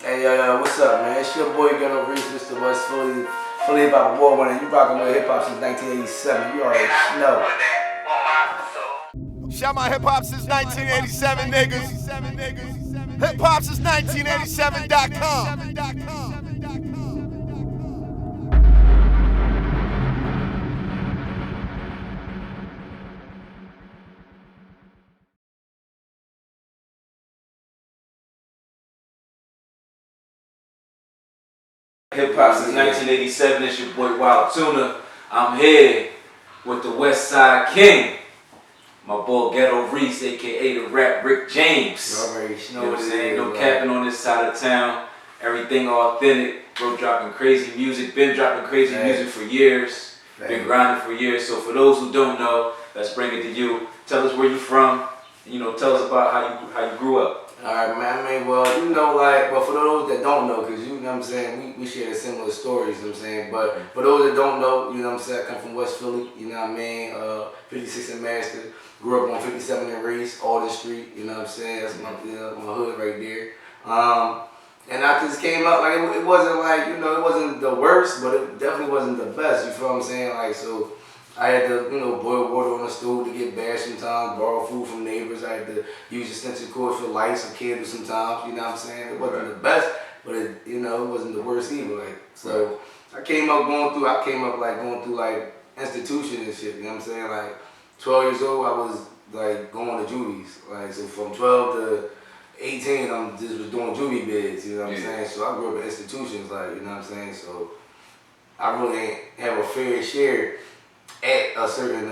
Hey, what's up, man? It's your boy Ghetto Reese, Mr. West Philly Hip Hop Award winner. You rockin' with hip hop since 1987. You already know. Shout my hip hop since 1987, niggas. HipHopSince1987.com. Hip Hop since 1987, it's your boy Wilde Tuna. I'm here with the West Side King, my boy Ghetto Reese, aka the Rap Rick James. You already know what what I'm it saying? is, No right? capping on this side of town. Everything authentic. Bro dropping crazy music. Been dropping crazy music for years. Been grinding for years. So for those who don't know, let's bring it to you. Tell us where you from. You know, tell us about how you grew up. Alright, man. I mean, well, you know, like, but for those that don't know, because you know what I'm saying, we share similar stories, you know what I'm saying, but for those that don't know, you know what I'm saying, I come from West Philly, you know what I mean, 56 and Master, grew up on 57 and Reese, Alden Street, you know what I'm saying, that's my hood right there. And I just came up, like, it wasn't like, you know, it wasn't the worst, but it definitely wasn't the best, you feel what I'm saying, like, so I had to, you know, boil water on the stove to get bashed sometimes, borrow food from neighbors. I had to use extension cords for lights or candles sometimes, you know what I'm saying? It wasn't the best, but it, you know, it wasn't the worst either. Like, so I came up going through like institutions and shit, you know what I'm saying? Like 12 years old, I was like going to juvies. Like, so from 12 to 18, I'm just was doing juvie bids, you know what I'm saying? So I grew up in institutions, like, you know what I'm saying? So I really ain't have a fair share at a certain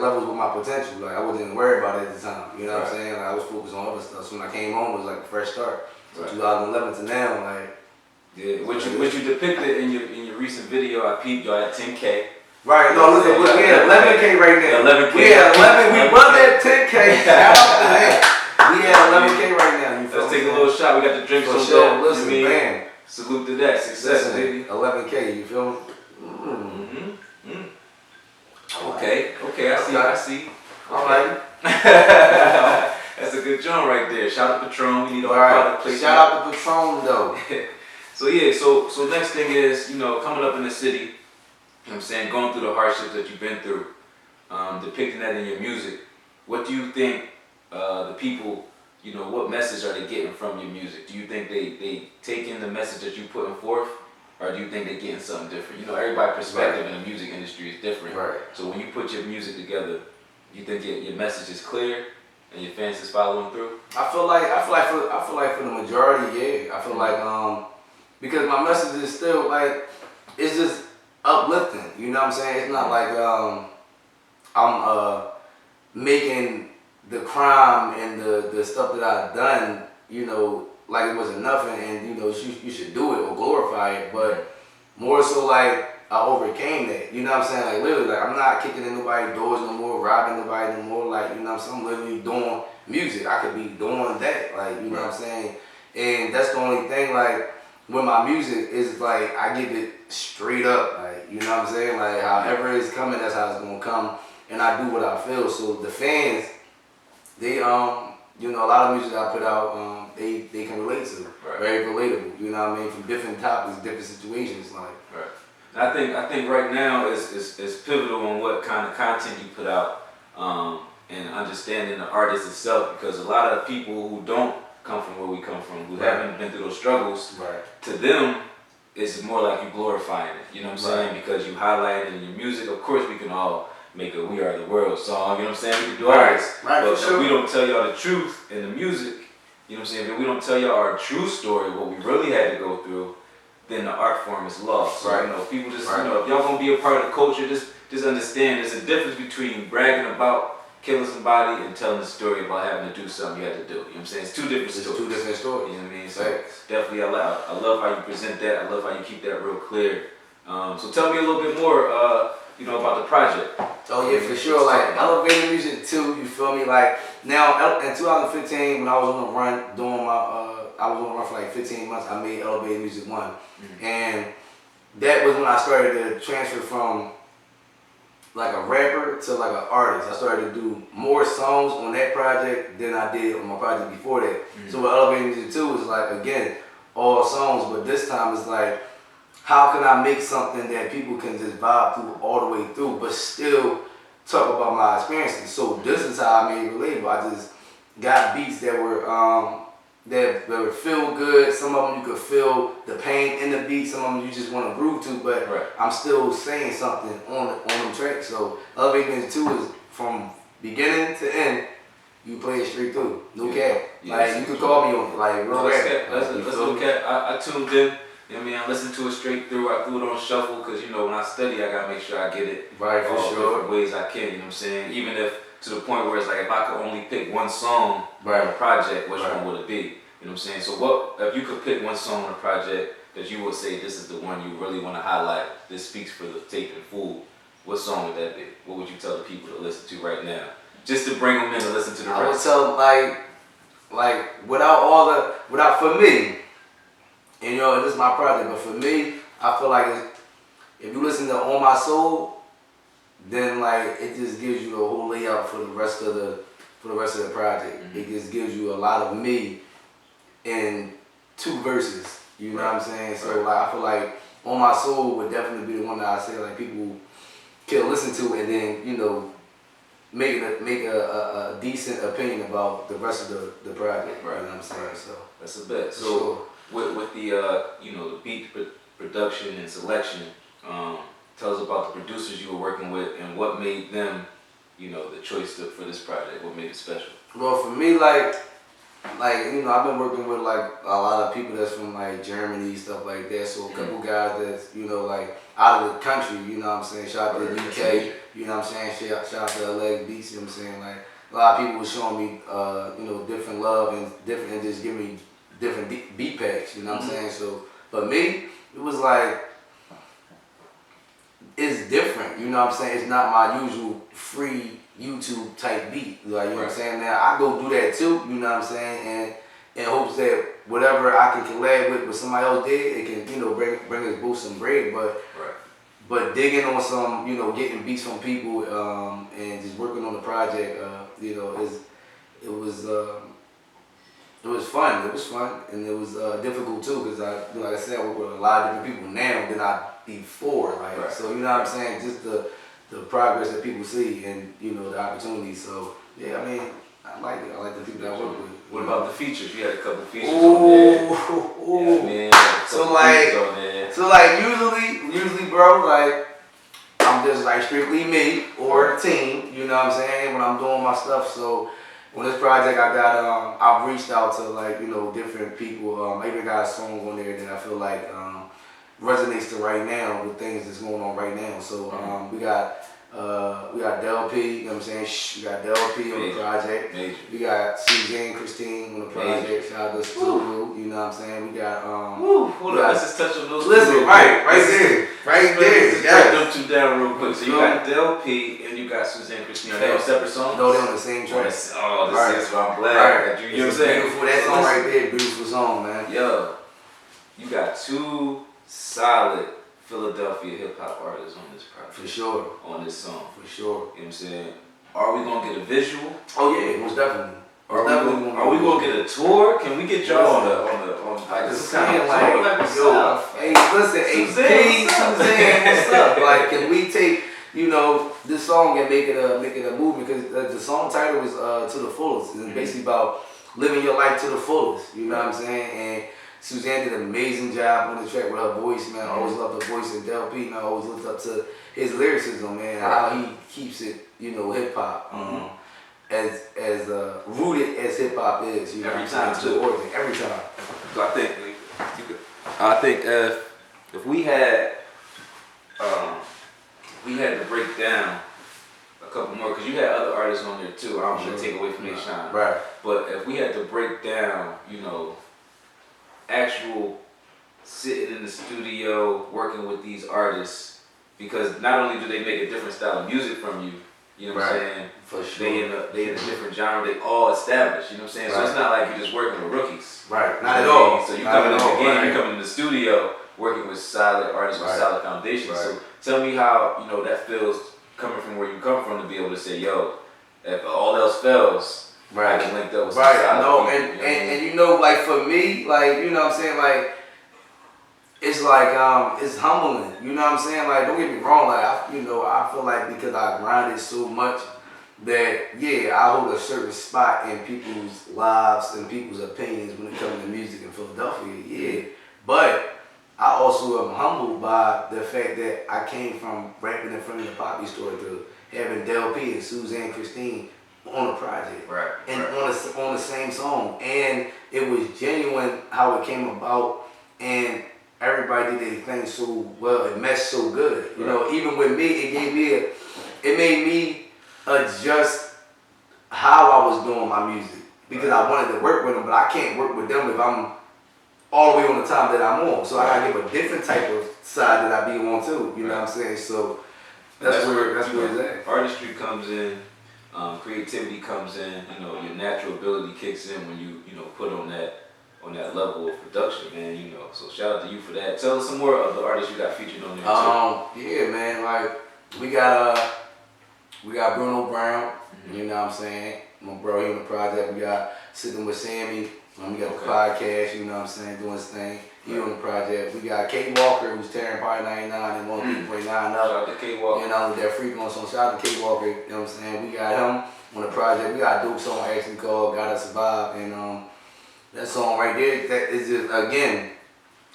levels with my potential. Like, I wasn't even worried about it at the time. You know what I'm saying? Like, I was focused on other stuff. So when I came home, it was like a fresh start. So 2011 to now, like, what you depicted in your recent video, I peeped y'all at 10K. Right, no, listen, we had 11K right now. 11K. We had 11, we was at 10K. Shout out to that. We had 11K right now. You feel Let's take a little shot. We got the drinks on deck. Listen, man. Salute to that. Success, baby. 11K, you feel me? Okay, I see. All right. That's a good joint right there. Shout out Patron. We need all product placement. Shout out to Patron though. So yeah, so next thing is, you know, coming up in the city, you know what I'm saying, going through the hardships that you've been through, depicting that in your music. What do you think the people, you know, what message are they getting from your music? Do you think they take in the message that you're putting forth? Or do you think they're getting something different? You know, everybody's perspective in the music industry is different. Right. So when you put your music together, you think your message is clear and your fans is following through? I feel like for the majority, yeah. I feel like because my message is still like, it's just uplifting. You know what I'm saying? It's not like I'm making the crime and the stuff that I've done, you know, like it wasn't nothing, and you know you should do it or glorify it, but more so like I overcame that. You know what I'm saying? Like literally, like I'm not kicking in nobody's doors no more, robbing nobody no more. Like, you know what I'm saying? I'm literally doing music. I could be doing that. Like, you know what I'm saying? And that's the only thing. Like with my music is like I give it straight up. Like, you know what I'm saying? Like however it's coming, that's how it's gonna come, and I do what I feel. So the fans, they you know, a lot of music that I put out, they can relate to. Very relatable, you know what I mean? From different topics, different situations, like. Right. I think right now is pivotal on what kind of content you put out, and understanding the artist itself, because a lot of people who don't come from where we come from, who haven't been through those struggles, to them, it's more like you glorifying it. You know what I'm saying? Because you highlight it in your music. Of course, we can all make a "We Are the World" song, you know what I'm saying? We can do all this, but if we don't tell y'all the truth in the music, you know what I'm saying? If we don't tell y'all our true story, what we really had to go through, then the art form is lost. So, you know, people just, you know, if y'all gonna be a part of the culture, just understand there's a difference between bragging about killing somebody and telling the story about having to do something you had to do. You know what I'm saying? It's two different stories. Two different stories. You know what I mean? So definitely, I love how you present that. I love how you keep that real clear. So tell me a little bit more, you know, about the project. Oh yeah, for sure. Like elevator music too. You feel me? Like now in 2015, when I was on the run doing my, I was on the run for like 15 months. I made Elevator Music 1, and that was when I started to transfer from like a rapper to like an artist. I started to do more songs on that project than I did on my project before that. So what Elevating Into Two is like, again, all songs, but this time it's like, how can I make something that people can just vibe through all the way through, but still talk about my experiences? So this is how I made it relatable. I just got beats that were feel good. Some of them you could feel the pain in the beat. Some of them you just want to groove to, but I'm still saying something on them tracks. So Elevating Into Two is from beginning to end. You play it straight through, no cap. Like you could call me on it, like real rap. Let's look at. I tuned in. You know what I mean? I listened to it straight through. I threw it on shuffle because, you know, when I study, I gotta make sure I get it right for all sure. different ways I can. You know what I'm saying? Even if to the point where it's like if I could only pick one song on a project, which one would it be? You know what I'm saying? So what if you could pick one song on a project that you would say this is the one you really want to highlight? This speaks for the tape and food. What song would that be? What would you tell the people to listen to right now? Just to bring them in to listen to the rest. I would tell like without for me. And you know, this is my project, but for me, I feel like if you listen to On My Soul, then like it just gives you the whole layout for the rest of the project. It just gives you a lot of me in 2 verses. You know what I'm saying? So like I feel like On My Soul would definitely be the one that I say like people can listen to and then, you know, make a decent opinion about the rest of the project. You know what I'm saying? So that's a bet. So with the you know, the beat production and selection, tell us about the producers you were working with and what made them, you know, the choice for this project. What made it special? Well, for me, like you know, I've been working with like a lot of people that's from like Germany, stuff like that. So a couple guys that's, you know, like out of the country. You know what I'm saying? Shout out to the UK. You know what I'm saying? Shout out to LA Beats. You know what I'm saying? Like a lot of people were showing me, you know, different love and just giving me different beat packs, you know what I'm saying? So, but me, it was like, it's different, you know what I'm saying? It's not my usual free YouTube type beat, like, you know what I'm saying? Now, I go do that too, you know what I'm saying? And in hopes that whatever I can collab with what somebody else did, it can, you know, bring us both some bread, but digging on some, you know, getting beats from people and just working on the project, you know, it was fun. It was fun, and it was difficult too, because like I said, I work with a lot of different people now than I before. Like, so you know what I'm saying? Just the progress that people see, and you know the opportunities. So yeah, I mean, I like it. I like the people that I work with. What about the features? You had a couple features on there. Yeah, man. So like usually, bro, like I'm just like strictly me or a team. You know what I'm saying? When I'm doing my stuff, so. On this project, I got I've reached out to like, you know, different people. I even got a song on there that I feel like resonates to right now with things that's going on right now. So we got Del P, you know what I'm saying? We got Del P on the project. We got Suzanne Christine on the project. Shout out to Studio, you know what I'm saying? We got hold on, let's just touch on those. Listen, right there. Break them two down real quick. So you got Del P and you got Suzanne Christine. Are they on separate songs? No, they're on the same track. Oh, this is why I'm glad that you know what I'm saying? Beautiful, that song right there, beautiful song, man. Yo, you got 2 solid Philadelphia hip hop artists on this project. For sure. On this song. For sure. You know what I'm saying? Are we gonna get a visual? Oh yeah, most definitely. Are we gonna get a tour? Can we get y'all on like this kind of yo, hey, listen, Suzanne, what's up? Like, can we take, you know, this song and make it a movement? Because the song title is To the Fullest. It's basically about living your life to the fullest. You know what I'm saying? And Suzanne did an amazing job on the track with her voice, man. I always loved her voice, and Del P, man, I always looked up to his lyricism, man, how he keeps it, you know, hip hop. As rooted as hip hop is, you know, every time. So I think if we had to break down a couple more, because you had other artists on there too. I don't want to take away from their shine. Right. But if we had to break down, you know, actual sitting in the studio working with these artists, because not only do they make a different style of music from you. You know what I'm saying? For sure. They in a different genre. They all established. You know what I'm saying? So it's not like you're just working with rookies. Right. Not at all. So you coming in the game. You coming in the studio working with solid artists with solid foundations. So tell me how, you know, that feels coming from where you come from to be able to say, yo, if all else fails, right. I can link up with some right. No, people, and you know, like for me, like you know what I'm saying, like it's like it's humbling. You know what I'm saying? Like don't get me wrong, like I feel like because I grinded so much that yeah, I hold a certain spot in people's lives and people's opinions when it comes to music in Philadelphia. Yeah, but I also am humbled by the fact that I came from rapping in front of the Poppy store to having Del P and Suzanne Christine on a project, right, and right. on the same song, and it was genuine how it came about, and everybody did their thing so well, it meshed so good. You know, even with me, it made me adjust how I was doing my music because I wanted to work with them, but I can't work with them if I'm all the way on the time that I'm on. So I gotta give a different type of side that I be on too. You know what I'm saying? So that's where it's at. Artistry comes in, creativity comes in. You know, your natural ability kicks in when you put on that level of production, man. You know, so shout out to you for that. Tell us some more of the artists you got featured on there too. Yeah, man. Like we got Bruno Brown. You know what I'm saying? My bro, he on the project. We got Sitting with Sammy. We got the podcast, you know what I'm saying, doing his thing. He on the project. We got K Walker, who's tearing Part 99 and 1.9 up. Shout out to K Walker. You know, that freak on song. Shout out to K Walker, you know what I'm saying. We got him on the project. We got a dope song actually called Gotta Survive. And that song right there, that is just, again,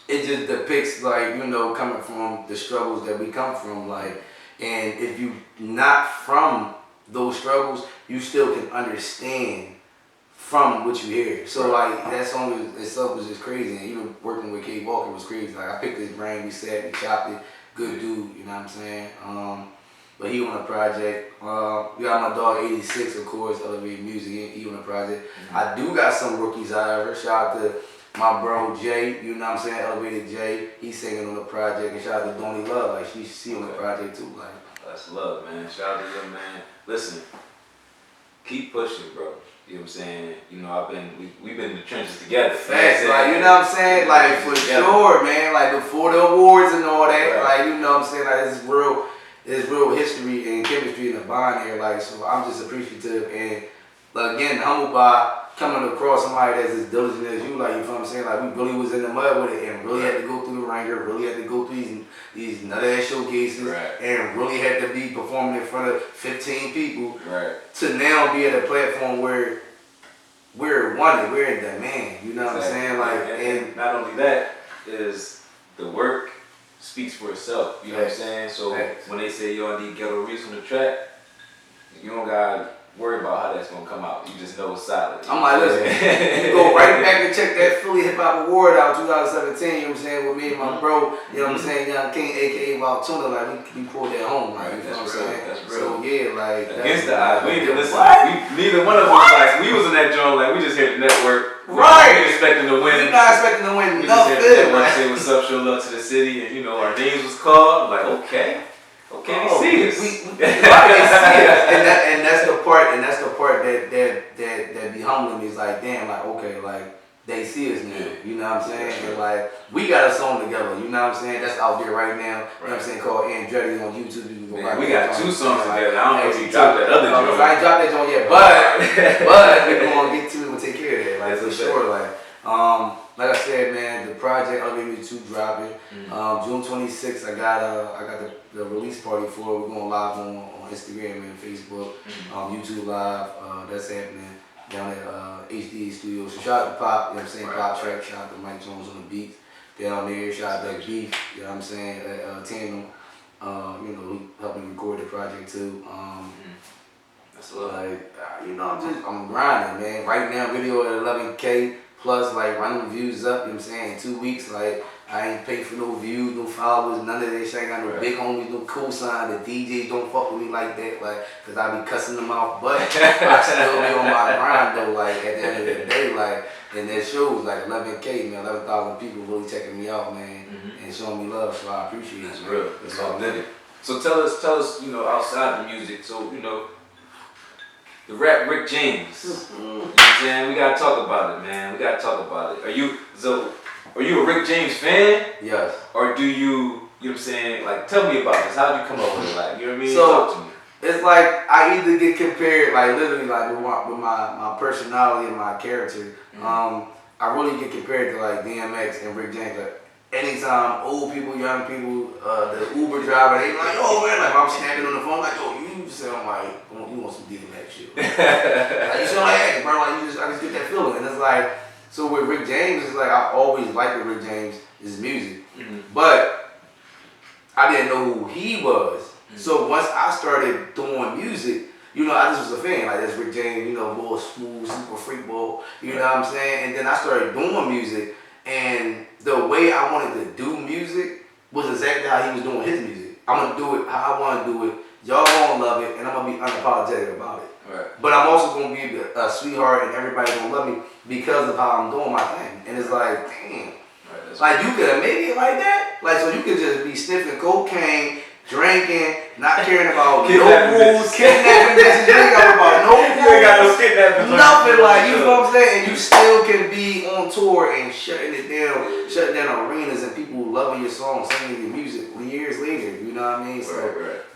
it just depicts, like, you know, coming from the struggles that we come from. Like, and if you not from those struggles, you still can understand from what you hear. So like that song itself was just crazy, and even working with K Walker was crazy. Like I picked his brain, we sat, we chopped it, good dude, you know what I'm saying? But he on the project. We got my dog 86, of course, Elevated Music, he on the project. I do got some rookies, however. Shout out to my bro Jay, you know what I'm saying, Elevated Jay, he's singing on the project, and shout out to Donnie Love, like she on the project too. Like that's love, man. Shout out to you, man. Listen, keep pushing, bro. You know what I'm saying? You know, we've been in the trenches together. Facts, like, you know what I'm saying? Like, for sure, man. Like, before the awards and all that, like, you know what I'm saying? Like, there's real history and chemistry in the bond here. Like, so I'm just appreciative and, like, again, humbled by coming across somebody that's as diligent as you. Like, you know what I'm saying? Like, we really was in the mud with it and really had to go through the ringer, really had to go through these nut-ass showcases, and really had to be performing in front of 15 people to now be at a platform where we're wanted, we're in demand, you know what I'm saying? Like, and not only that, is the work speaks for itself, you know what I'm saying? So when they say y'all need Ghetto Reese on the track, you don't gotta worry about how that's gonna come out. You just know it's solid. I'm like, listen, you go right back and check that Philly Hip Hop Award out 2017, you know what I'm saying, with me and my bro, you know what I'm saying, Young King, aka Wilde Tuna, like we pulled that home, like, you know what I'm saying? That's real. So yeah, like against the odds. We didn't listen. Neither one of us was like, we was in that joint like we just hit the network. We ain't expecting to win. We're not expecting to win we nothing. We just hit the network, say what's up, show love to the city, and you know our names was called. Like, okay. Okay, they see us. And that's the part that be humbling me. Is like, damn, like, okay, like they see us now. You know what I'm saying? And like we got a song together. You know what I'm saying? That's out there right now. You know what I'm saying? Called Andretti on YouTube. You can go man, we got two songs together. I don't know if you dropped that other joint. I ain't dropped that joint yet, but we're gonna get to it and take care of that. Like for sure. Like I said, man, the project Elevated 2 dropping. June 26th, I got the release party for it. We're going live on Instagram and Facebook, YouTube live. That's happening down at HD Studio. So shout out to Pop, you know what I'm saying, Pop Track. Shout out to Mike Jones on the beats down there. Shout out to Beef, you know what I'm saying, at Tandem. You know, he helped me record the project too. That's like, you know, I'm grinding, man. Right now, video at 11K. Plus, like, running views up, you know what I'm saying, in 2 weeks, like, I ain't paid for no views, no followers, none of that shit. I ain't got no big homies, no cosign. The DJs don't fuck with me like that, like, cause I be cussing them out, but I still be on my grind, though, like, at the end of the day, like, and that shows, like, 11K, man, 11,000 people really checking me out, man, and showing me love, so I appreciate it. That's real. It's authentic. So tell us, you know, outside the music, so, you know, the rap Rick James. You know what I'm saying? We gotta talk about it, man. We gotta talk about it. Are you a Rick James fan? Yes. Or do you know what I'm saying? Like, tell me about this. How'd you come up with it? Like, you know what I mean? So, talk to me. It's like I either get compared, like literally, like with my personality and my character. I really get compared to like DMX and Rick James. Like, anytime old people, young people, the Uber driver, they like, oh man, like I'm snapping on the phone, like, yo, you sound like you want some DMX shit. Like, you sound like, hey, bro, like I just get that feeling, and it's like, so with Rick James, it's like I always liked Rick James, his music, but I didn't know who he was. So once I started doing music, you know, I just was a fan. Like, that's Rick James, you know, more smooth, super freak ball, you know what I'm saying? And then I started doing music, and the way I wanted to do music was exactly how he was doing his music. I'm going to do it how I want to do it. Y'all going to love it, and I'm going to be unapologetic about it. Right. But I'm also going to be a sweetheart, and everybody going to love me because of how I'm doing my thing. And it's like, damn. Right, like, you could have made it like that? Like, so you could just be sniffing cocaine, drinking, not caring about no rules, kidnapping bitches, you ain't got about no rules. You ain't got no kidnapping. Nothing, like, you know what I'm saying? And you still can be on tour and shutting down arenas and people loving your songs, singing your music years later, you know what I mean? So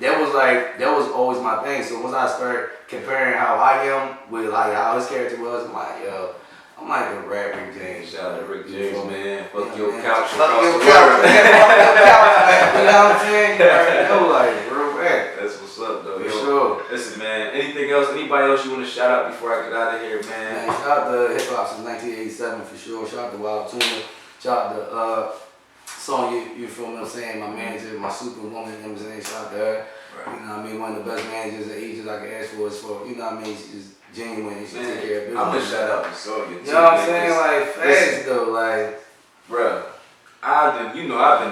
that was always my thing. So once I started comparing how I am with like how his character was, I'm like, yo, I'm like a rap Rick James. Shout out to Rick James, man. Fuck your couch. Fuck your couch. You know what I'm saying? You already know, like, real rap. That's what's up, though. For sure. Listen, man. Anything else? Anybody else you want to shout out before I get out of here, man? Shout out to HipHopSince1987 for sure. Shout out to Wilde Tuna. Shout out to Sonya, you feel what I'm saying? My manager, my superwoman, you know what I'm saying? Shout out to her. Right. You know what I mean? One of the best managers and agents I can ask for is for, you know what I mean? She's genuine and she take care of business. I'm gonna shout out to Sonya. You know what I'm saying? Like, fast though, like. Bruh, I've been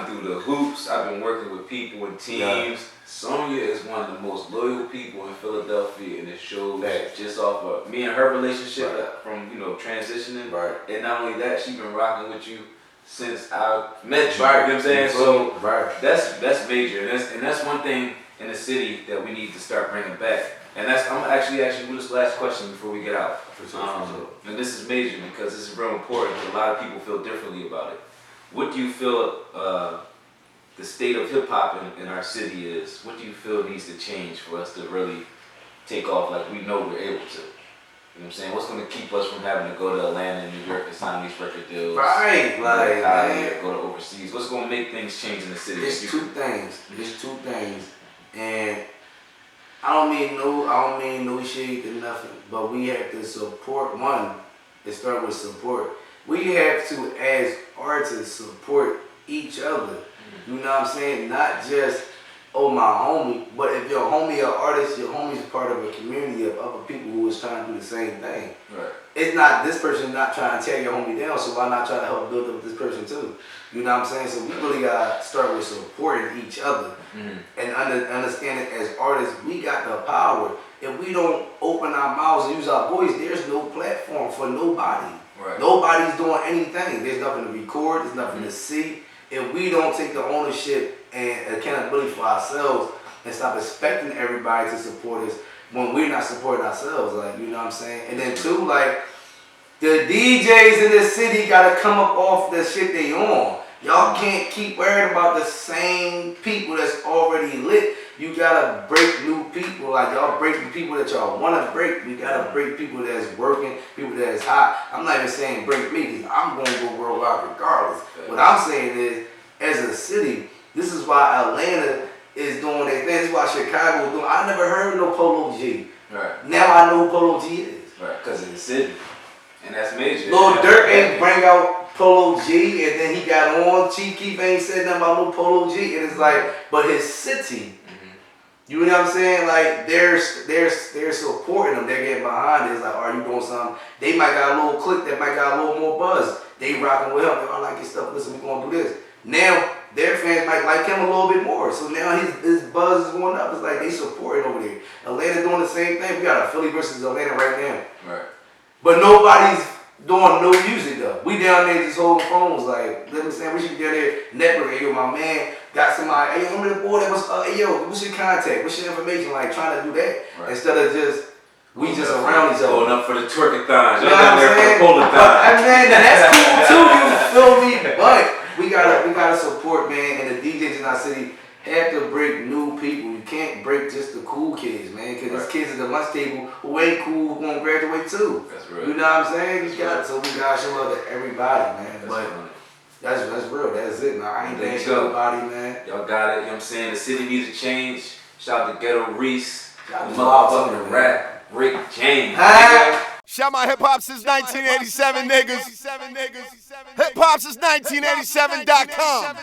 through the hoops. I've been working with people and teams. Yeah. Sonya is one of the most loyal people in Philadelphia, and it shows just off of me and her relationship from, you know, transitioning. Right. And not only that, she's been rocking with you since I met you. Right. You know what I'm saying? So that's major, and that's one thing in the city that we need to start bringing back. And I'm actually asking you this last question before we get out. For sure. And this is major because this is real important. A lot of people feel differently about it. What do you feel the state of hip hop in our city is? What do you feel needs to change for us to really take off like we know we're able to? You know what I'm saying? What's going to keep us from having to go to Atlanta and New York and sign these record deals? Right, like, man. Go to overseas. What's going to make things change in the city? It's two things. And I don't mean no shade to nothing, but we have to support one. It starts with support. We have to, as artists, support each other. You know what I'm saying? Not just, oh, my homie, but if your homie an artist, your homie's part of a community of other people who is trying to do the same thing. Right. It's not this person not trying to tear your homie down, so why not try to help build up this person too? You know what I'm saying? So we really gotta start with supporting each other and understanding as artists, we got the power. If we don't open our mouths and use our voice, there's no platform for nobody. Right. Nobody's doing anything. There's nothing to record. There's nothing to see. If we don't take the ownership and accountability for ourselves and stop expecting everybody to support us when we're not supporting ourselves, like, you know what I'm saying? And then two, like, the DJs in the city gotta come up off the shit they on. Y'all can't keep worrying about the same people that's already lit. You gotta break new people. Like, y'all break the people that y'all wanna break. We gotta break people that's working, people that's hot. I'm not even saying break me, because I'm gonna go worldwide regardless. What I'm saying is, as a city, this is why Atlanta is doing their thing. This is why Chicago is doing. I never heard of no Polo G. Right. Now I know who Polo G is. Right, because of the city. And that's major. Lil Durk ain't bring out Polo G, and then he got on. Chief Keef ain't said nothing about no Polo G. And it's like, but his city, you know what I'm saying? Like, they're supporting them. They're getting behind it. It's like, are you doing something? They might got a little click that might got a little more buzz. They rocking with him. They like his stuff. Listen, we gonna do this. Now their fans might like him a little bit more. So now his buzz is going up. It's like they supporting over there. Atlanta doing the same thing. We got a Philly versus Atlanta right now. Right. But nobody's doing no music though. We down there just holding phones. Like, let me say, we should be down there networking. Hey, yo, my man got somebody. Hey, yo, remember the boy that was, hey, yo, what's your contact? What's your information? Like, trying to do that. Right. Instead of just, we just around each other. Going up for the twerkathons. You know what I'm saying? And man, that's cool too, you feel me? But we gotta support, man, and the DJs in our city have to break new people. You can't break just the cool kids, man. Because there's kids at the lunch table who ain't cool, who won't graduate too. That's real. You know what I'm saying? So we gotta show love to everybody, man. That's real. That's it, man. I ain't bad to nobody, man. Y'all got it. You know what I'm saying? The city needs a change. Shout out to Ghetto Reese. Shout out to motherfucking rap. Rick James. Shout my hip hop since 1987 niggas. HipHopSince1987.com.